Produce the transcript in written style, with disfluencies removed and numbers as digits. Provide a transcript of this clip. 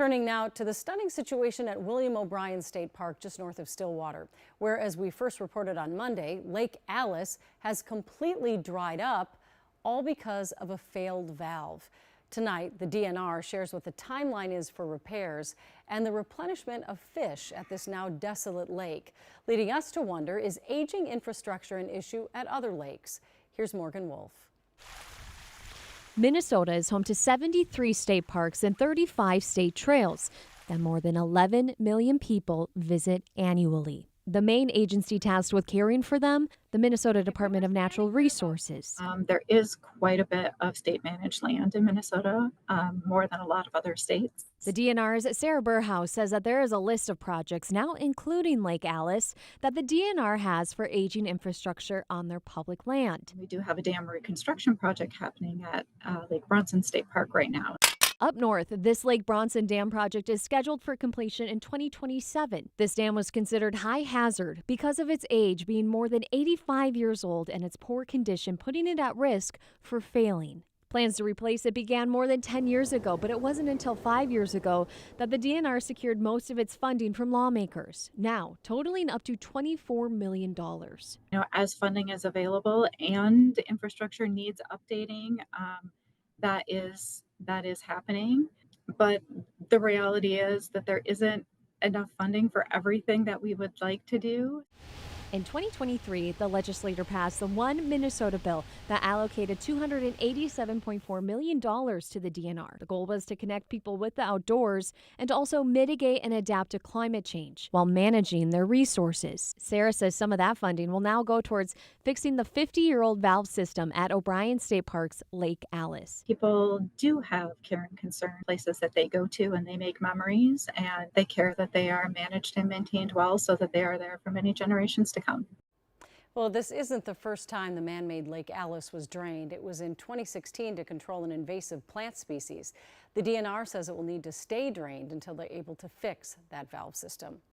Turning now to the stunning situation at William O'Brien State Park just north of Stillwater, where, as we first reported on Monday, Lake Alice has completely dried up, all because of a failed valve. Tonight, the DNR shares what the timeline is for repairs and the replenishment of fish at this now desolate lake, leading us to wonder, is aging infrastructure an issue at other lakes? Here's Morgan Wolf. Minnesota is home to 73 state parks and 35 state trails that more than 11 million people visit annually. The main agency tasked with caring for them, the Minnesota Department of Natural Resources. There is quite a bit of state managed land in Minnesota, more than a lot of other states. The DNR's Sarah Burhouse says that there is a list of projects, now including Lake Alice, that the DNR has for aging infrastructure on their public land. We do have a dam reconstruction project happening at Lake Bronson State Park right now. Up north, this Lake Bronson Dam project is scheduled for completion in 2027. This dam was considered high hazard because of its age being more than 85 years old and its poor condition putting it at risk for failing. Plans to replace it began more than 10 years ago, but it wasn't until 5 years ago that the DNR secured most of its funding from lawmakers, now totaling up to $24 million. As funding is available and infrastructure needs updating, that is happening. But the reality is that there isn't enough funding for everything that we would like to do. In 2023, the legislature passed the One Minnesota bill that allocated $287.4 million to the DNR. The goal was to connect people with the outdoors and also mitigate and adapt to climate change while managing their resources. Sarah says some of that funding will now go towards fixing the 50-year-old valve system at O'Brien State Park's Lake Alice. People do have care and concern, places that they go to, and they make memories, and they care that they are managed and maintained well so that they are there for many generations to come. Well, this isn't the first time the man-made Lake Alice was drained. It was in 2016 to control an invasive plant species. The DNR says it will need to stay drained until they're able to fix that valve system.